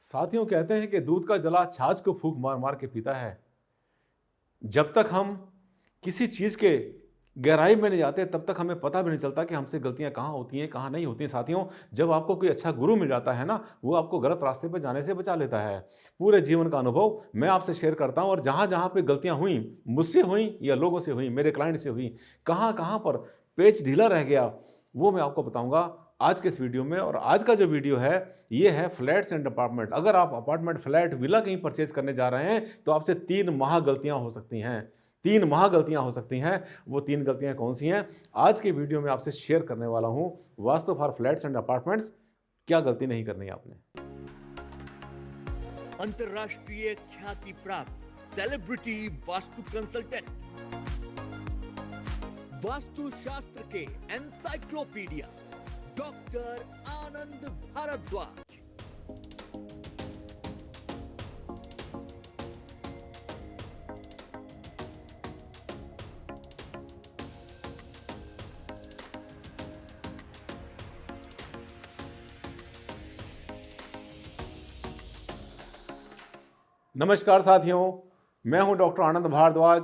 साथियों, कहते हैं कि दूध का जला छाछ को फूंक मार मार के पीता है। जब तक हम किसी चीज़ के गहराई में नहीं जाते तब तक हमें पता भी नहीं चलता कि हमसे गलतियां कहाँ होती हैं, कहाँ नहीं होती हैं। साथियों, जब आपको कोई अच्छा गुरु मिल जाता है ना, वो आपको गलत रास्ते पर जाने से बचा लेता है। पूरे जीवन का अनुभव मैं आपसे शेयर करता हूँ, और जहाँ जहाँ पे गलतियाँ हुई, मुझसे हुई या लोगों से हुई, मेरे क्लाइंट से हुई, कहाँ कहाँ पर पेच ढीला रह गया, वो मैं आपको बताऊंगा आज के इस वीडियो में। और आज का जो वीडियो है, ये है फ्लैट्स एंड अपार्टमेंट। अगर आप अपार्टमेंट, फ्लैट, विला कहीं परचेज करने जा रहे हैं तो आपसे 3 महागलतियां हो सकती हैं। 3 महागलतियां हो सकती हैं। वो 3 गलतियां कौन सी हैं, आज की वीडियो में आपसे शेयर करने वाला हूं। Vastu for flats and apartments, क्या गलती नहीं करनी है आपने। अंतरराष्ट्रीय ख्याति प्राप्त सेलिब्रिटी वास्तु कंसल्टेंट, वास्तु शास्त्र के एनसाइक्लोपीडिया डॉक्टर आनंद भारद्वाज। नमस्कार साथियों, मैं हूं डॉक्टर आनंद भारद्वाज।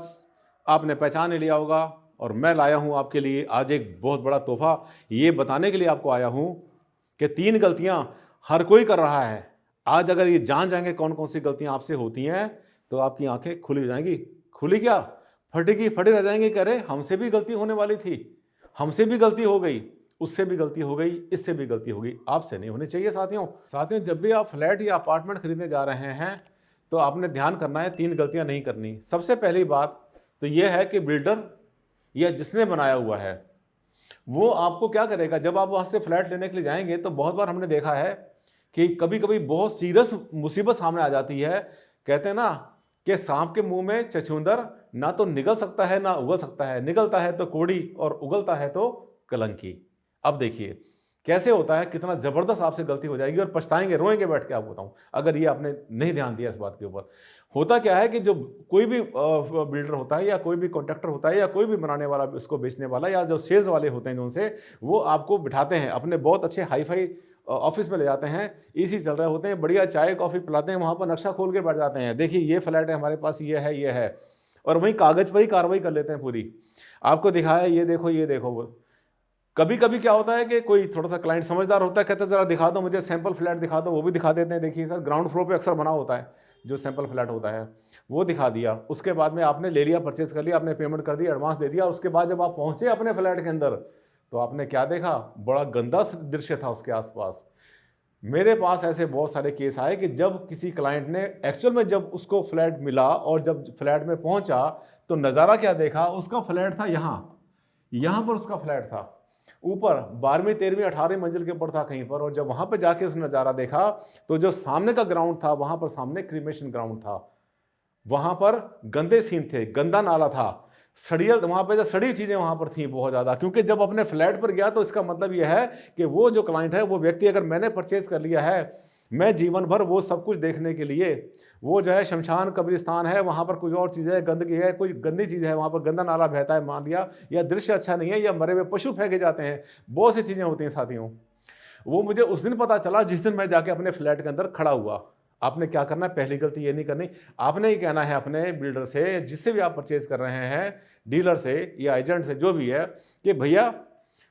आपने पहचान ही लिया होगा, और मैं लाया हूं आपके लिए आज एक बहुत बड़ा तोहफा। ये बताने के लिए आपको आया हूं कि 3 गलतियां हर कोई कर रहा है। आज अगर ये जान जाएंगे कौन कौन सी गलतियां आपसे होती हैं, तो आपकी आंखें खुली हो जाएंगी। खुली क्या, फटी की फटी रह जाएंगी। कह रहे हमसे भी गलती होने वाली थी, हमसे भी गलती हो गई, उससे भी गलती हो गई, इससे भी गलती हो गई। आपसे नहीं होनी चाहिए। साथियों, जब भी आप फ्लैट या अपार्टमेंट खरीदने जा रहे हैं तो आपने ध्यान करना है, 3 गलतियां नहीं करनी। सबसे पहली बात तो यह है कि बिल्डर या जिसने बनाया हुआ है वो आपको क्या करेगा। जब आप वहां से फ्लैट लेने के लिए जाएंगे तो बहुत बार हमने देखा है कि कभी कभी बहुत सीरियस मुसीबत सामने आ जाती है। कहते हैं ना कि सांप के मुंह में छछूंदर ना तो निगल सकता है ना उगल सकता है। निगलता है तो कोड़ी और उगलता है तो कलंकी। अब देखिए कैसे होता है, कितना जबरदस्त आपसे गलती हो जाएगी और पछताएंगे, रोएंगे बैठ के। आपको बताऊं, अगर ये आपने नहीं ध्यान दिया इस बात के ऊपर। होता क्या है कि जो कोई भी बिल्डर होता है या कोई भी कॉन्ट्रैक्टर होता है या कोई भी बनाने वाला, इसको बेचने वाला, या जो सेल्स वाले होते हैं, जो उनसे वो आपको बिठाते हैं अपने बहुत अच्छे हाई फाई ऑफिस में ले जाते हैं। एसी चल रहे होते हैं, बढ़िया चाय कॉफ़ी पिलाते हैं, वहाँ पर नक्शा खोल के बैठ जाते हैं। देखिए ये फ्लैट है हमारे पास, ये है, ये है, और वहीं कागज़ पर ही कार्रवाई कर लेते हैं पूरी। आपको दिखाया, ये देखो, ये देखो। कभी कभी क्या होता है कि कोई थोड़ा सा क्लाइंट समझदार होता है, कहता है जरा दिखा दो मुझे, सैंपल फ्लैट दिखा दो, वो भी दिखा देते हैं। देखिए सर, ग्राउंड फ्लोर पे अक्सर बना होता है जो सैंपल फ्लैट होता है, वो दिखा दिया। उसके बाद में आपने ले लिया, परचेज कर लिया, आपने पेमेंट कर दी, एडवांस दे दिया। उसके बाद जब आप पहुंचे अपने फ्लैट के अंदर तो आपने क्या देखा, बड़ा गंदा दृश्य था उसके आसपास। मेरे पास ऐसे बहुत सारे केस आए कि जब किसी क्लाइंट ने एक्चुअल में जब उसको फ्लैट मिला और जब फ्लैट में पहुंचा तो नज़ारा क्या देखा, उसका फ्लैट था यहाँ पर उसका फ्लैट था ऊपर 12वीं 13वीं 18वीं मंजिल के ऊपर था कहीं पर। और जब वहां पर जाके उसने नज़ारा देखा तो जो सामने का ग्राउंड था, वहां पर सामने क्रीमेशन ग्राउंड था, वहां पर गंदे सीन थे, गंदा नाला था, सड़ियल, वहां पर जो सड़ी चीजें वहां पर थी बहुत ज्यादा। क्योंकि जब अपने फ्लैट पर गया तो इसका मतलब यह है कि वो जो क्लाइंट है, वो व्यक्ति, अगर मैंने परचेज कर लिया है, मैं जीवन भर वो सब कुछ देखने के लिए, वो जो है शमशान कब्रिस्तान है, वहाँ पर कोई और चीज़ है, गंदगी है, कोई गंदी चीज़ है, वहाँ पर गंदा नाला बहता है मान लिया, या दृश्य अच्छा नहीं है, या मरे हुए पशु फेंके जाते हैं, बहुत सी चीज़ें होती हैं साथियों। वो मुझे उस दिन पता चला जिस दिन मैं जाके अपने फ्लैट के अंदर खड़ा हुआ। आपने क्या करना है, पहली गलती ये नहीं करनी। आपने ही कहना है अपने बिल्डर से, जिससे भी आप परचेज कर रहे हैं, डीलर से या एजेंट से, जो भी है, कि भैया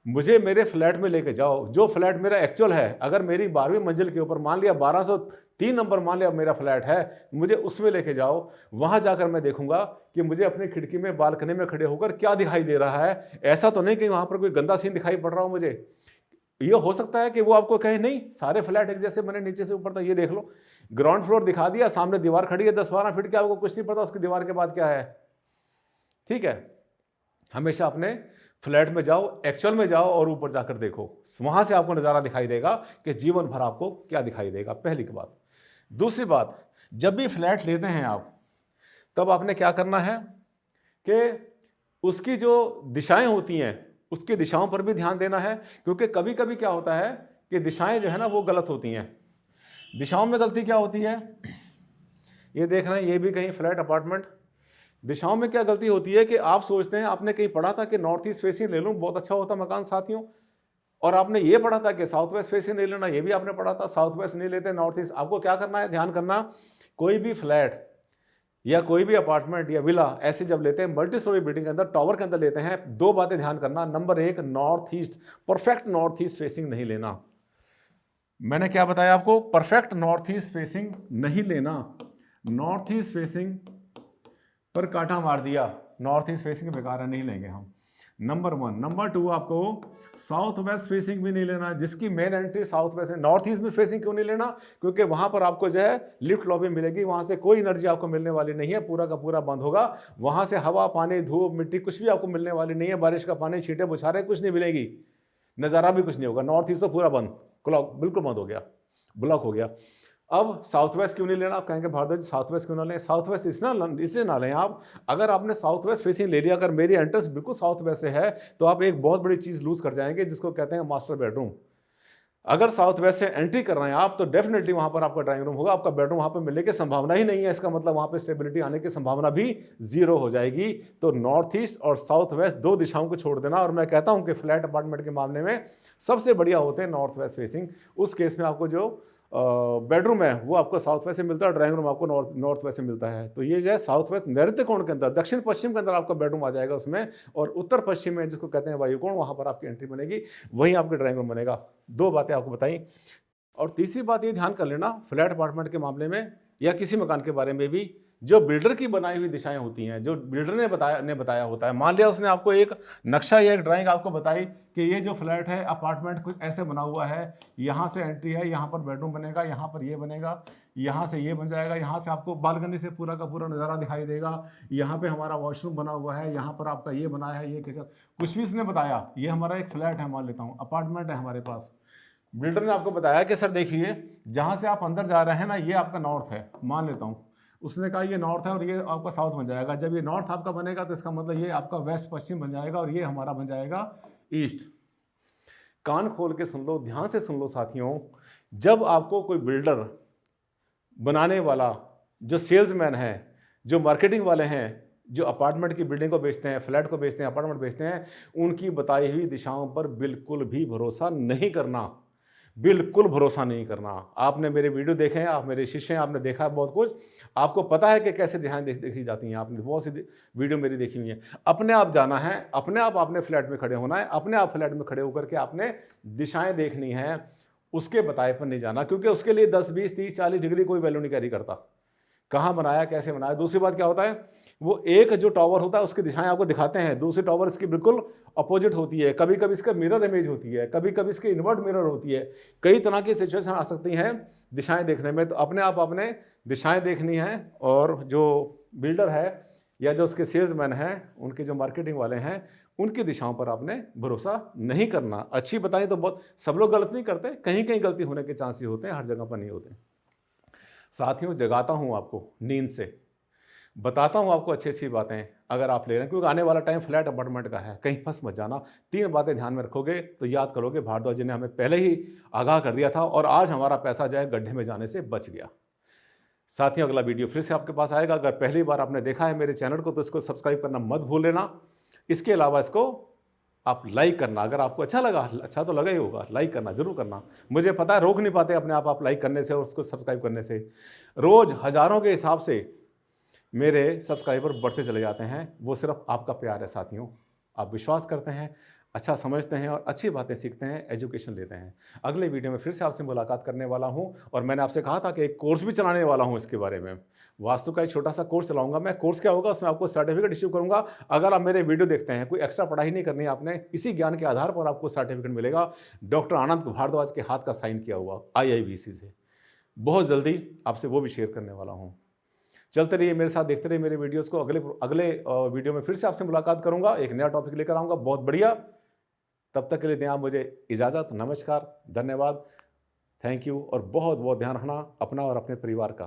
मुझे मेरे फ्लैट में लेके जाओ, जो फ्लैट मेरा एक्चुअल है। अगर मेरी 12वीं मंजिल के ऊपर मान लिया 1203 नंबर मान लिया मेरा फ्लैट है, मुझे उसमें लेके जाओ। वहां जाकर मैं देखूंगा कि मुझे अपनी खिड़की में, बालकनी में खड़े होकर क्या दिखाई दे रहा है। ऐसा तो नहीं कि वहां पर कोई गंदा सीन दिखाई पड़ रहा हो मुझे। ये हो सकता है कि वो आपको कहे नहीं सारे फ्लैट एक जैसे बने नीचे से ऊपर तक, ये देख लो, ग्राउंड फ्लोर दिखा दिया, सामने दीवार खड़ी है 10-12 फीट की, आपको कुछ नहीं पता उसकी दीवार के बाद क्या है। ठीक है, हमेशा अपने फ्लैट में जाओ, एक्चुअल में जाओ और ऊपर जाकर देखो, वहां से आपको नज़ारा दिखाई देगा कि जीवन भर आपको क्या दिखाई देगा। पहली की बात। दूसरी बात, जब भी फ्लैट लेते हैं आप, तब आपने क्या करना है कि उसकी जो दिशाएं होती हैं, उसकी दिशाओं पर भी ध्यान देना है। क्योंकि कभी कभी क्या होता है कि दिशाएं जो है ना वो गलत होती हैं। दिशाओं में गलती क्या होती है, ये देख रहे हैं, ये भी कहीं फ्लैट अपार्टमेंट। दिशाओं में क्या गलती होती है कि आप सोचते हैं, आपने कहीं पढ़ा था कि नॉर्थ ईस्ट फेसिंग ले लूँ, बहुत अच्छा होता मकान साथियों, और आपने ये पढ़ा था कि साउथ वेस्ट फेसिंग नहीं लेना, ये भी आपने पढ़ा था, साउथ वेस्ट नहीं लेते, नॉर्थ ईस्ट। आपको क्या करना है, ध्यान करना, कोई भी फ्लैट या कोई भी अपार्टमेंट या विला ऐसे जब लेते हैं, मल्टी स्टोरी बिल्डिंग के अंदर, टावर के अंदर लेते हैं, दो बातें ध्यान करना। नंबर एक, north east, perfect north east facing नहीं लेना। मैंने क्या बताया आपको, परफेक्ट नॉर्थ ईस्ट फेसिंग नहीं लेना। नॉर्थ ईस्ट फेसिंग पर कांटा मार दिया, नॉर्थ ईस्ट फेसिंग बेकार है, नहीं लेंगे हम। Number one. नंबर टू, आपको साउथ वेस्ट फेसिंग भी नहीं लेना, जिसकी मेन एंट्री साउथ वेस्ट है। नॉर्थ ईस्ट में फेसिंग क्यों नहीं लेना, क्योंकि वहां पर आपको जो है लिफ्ट लॉबी मिलेगी, वहां से कोई एनर्जी आपको मिलने वाली नहीं है, पूरा का पूरा बंद होगा। वहां से हवा, पानी, धूप, मिट्टी कुछ भी आपको मिलने वाली नहीं है, बारिश का पानी, छींटे बुछारे कुछ नहीं मिलेगी, नज़ारा भी कुछ नहीं होगा। नॉर्थ ईस्ट तो पूरा बंद, क्लॉक बिल्कुल बंद हो गया, ब्लॉक हो गया। अब साउथ वेस्ट क्यों नहीं लेना, आप कहेंगे भारद्वाज जी साउथ वेस्ट क्यों ना लें। साउथ वेस्ट इसलिए ना लें आप, अगर आपने साउथ वेस्ट फेसिंग ले लिया, अगर मेरी एंट्रेंस बिल्कुल साउथ वेस्ट से है, तो आप एक बहुत बड़ी चीज़ लूज कर जाएंगे, जिसको कहते हैं मास्टर बेडरूम। अगर साउथ वेस्ट से एंट्री कर रहे हैं आप, तो डेफिनेटली वहां पर आपका ड्राइंग रूम होगा, आपका बेडरूम वहां पर मिलने की संभावना ही नहीं है। इसका मतलब वहां पर स्टेबिलिटी आने की संभावना भी जीरो हो जाएगी। तो नॉर्थ ईस्ट और साउथ वेस्ट दो दिशाओं को छोड़ देना। और मैं कहता हूं कि फ्लैट अपार्टमेंट के मामले में सबसे बढ़िया होते हैं नॉर्थ वेस्ट फेसिंग। उस केस में आपको जो बेडरूम है वो आपको साउथ वेस्ट से मिलता है, ड्राइंग रूम आपको नॉर्थ वेस्ट से मिलता है। तो ये जो है साउथ वेस्ट नैऋत्य कोण के अंदर, दक्षिण पश्चिम के अंदर आपका बेडरूम आ जाएगा उसमें, और उत्तर पश्चिम में जिसको कहते हैं वायुकोण, वहाँ पर आपकी एंट्री बनेगी, वहीं आपकी ड्राइंग रूम बनेगा। दो बातें आपको बताई। और तीसरी बात ये ध्यान कर लेना, फ्लैट अपार्टमेंट के मामले में या किसी मकान के बारे में भी, जो बिल्डर की बनाई हुई दिशाएं होती हैं, जो बिल्डर ने बताया होता है। मान लिया उसने आपको एक नक्शा या एक ड्राइंग आपको बताई कि ये जो फ्लैट है, अपार्टमेंट कुछ ऐसे बना हुआ है, यहाँ से एंट्री है, यहाँ पर बेडरूम बनेगा, यहाँ पर ये बनेगा, यहाँ से ये बन जाएगा, यहाँ से आपको बालकनी से पूरा का पूरा नज़ारा दिखाई देगा, यहाँ पे हमारा वॉशरूम बना हुआ है, यहाँ पर आपका ये बनाया है, ये किचन, कुछ भी उसने बताया। ये हमारा एक फ्लैट है, मान लेता हूँ, अपार्टमेंट है हमारे पास। बिल्डर ने आपको बताया कि सर देखिए, जहाँ से आप अंदर जा रहे हैं ना, ये आपका नॉर्थ है, मान लेता हूँ। उसने कहा ये नॉर्थ है और ये आपका साउथ बन जाएगा। जब ये नॉर्थ आपका बनेगा तो इसका मतलब ये आपका वेस्ट पश्चिम बन जाएगा, और ये हमारा बन जाएगा ईस्ट। कान खोल के सुन लो, ध्यान से सुन लो साथियों, जब आपको कोई बिल्डर बनाने वाला, जो सेल्समैन है, जो मार्केटिंग वाले हैं, जो अपार्टमेंट की बिल्डिंग को बेचते हैं, फ्लैट को बेचते हैं, अपार्टमेंट बेचते हैं, उनकी बताई हुई दिशाओं पर बिल्कुल भी भरोसा नहीं करना, बिल्कुल भरोसा नहीं करना। आपने मेरे वीडियो देखे हैं, आप मेरे शिष्य हैं, आपने देखा है बहुत कुछ, आपको पता है कि कैसे दिशाएं देखी जाती हैं। आपने बहुत सी वीडियो मेरी देखी हुई है। अपने आप जाना है, अपने आप आपने फ्लैट में खड़े होना है, अपने आप फ्लैट में खड़े होकर के आपने दिशाएं देखनी है, उसके बताए पर नहीं जाना, क्योंकि उसके लिए 10, 20, 30, 40 डिग्री कोई वैल्यू नहीं कैरी करता, कहाँ बनाया, कैसे बनाया। दूसरी बात क्या होता है, वो एक जो टावर होता है उसकी दिशाएं आपको दिखाते हैं, दूसरी टावर इसकी बिल्कुल अपोजिट होती है, कभी कभी इसका मिरर इमेज होती है, कभी कभी इसकी इन्वर्ट मिरर होती है। कई तरह की सिचुएशन आ सकती हैं दिशाएं देखने में। तो अपने आप आपने दिशाएं देखनी है, और जो बिल्डर है या जो उसके सेल्समैन हैं, उनके जो मार्केटिंग वाले हैं, उनकी दिशाओं पर आपने भरोसा नहीं करना। अच्छी बताएं तो बहुत सब लोग गलत नहीं करते, कहीं कहीं गलती होने के चांसेस होते हैं, हर जगह पर नहीं होते। साथियों, जगाता हूँ आपको नींद से, बताता हूँ आपको अच्छी अच्छी बातें, अगर आप ले रहे हैं, क्योंकि आने वाला टाइम फ्लैट अपार्टमेंट का है, कहीं फंस मत जाना। 3 बातें ध्यान में रखोगे तो याद करोगे भारद्वाज जी ने हमें पहले ही आगाह कर दिया था, और आज हमारा पैसा जो है गड्ढे में जाने से बच गया। साथियों, अगला वीडियो फिर से आपके पास आएगा। अगर पहली बार आपने देखा है मेरे चैनल को तो इसको सब्सक्राइब करना मत भूल लेना। इसके अलावा इसको आप लाइक करना, अगर आपको अच्छा लगा, अच्छा तो लगा ही होगा, लाइक करना जरूर करना। मुझे पता है रोक नहीं पाते अपने आप लाइक करने से और उसको सब्सक्राइब करने से। रोज़ हज़ारों के हिसाब से मेरे सब्सक्राइबर बढ़ते चले जाते हैं, वो सिर्फ आपका प्यार है साथियों। आप विश्वास करते हैं, अच्छा समझते हैं और अच्छी बातें सीखते हैं, एजुकेशन लेते हैं। अगले वीडियो में फिर से आपसे मुलाकात करने वाला हूं, और मैंने आपसे कहा था कि एक कोर्स भी चलाने वाला हूं इसके बारे में। वास्तु का एक छोटा सा कोर्स चलाऊंगा मैं। कोर्स क्या होगा, उसमें आपको सर्टिफिकेट इश्यू करूंगा। अगर आप मेरे वीडियो देखते हैं, कोई एक्स्ट्रा पढ़ाई नहीं करनी है आपने, इसी ज्ञान के आधार पर आपको सर्टिफिकेट मिलेगा, डॉक्टर आनंद भारद्वाज के हाथ का साइन किया हुआ IIBC से। बहुत जल्दी आपसे वो भी शेयर करने वाला हूँ। चलते रहिए मेरे साथ, देखते रहिए मेरे वीडियोस को। अगले वीडियो में फिर से आपसे मुलाकात करूंगा, एक नया टॉपिक लेकर आऊँगा, बहुत बढ़िया। तब तक के लिए दें आप मुझे इजाज़त। नमस्कार, धन्यवाद, थैंक यू, और बहुत बहुत ध्यान रखना अपना और अपने परिवार का।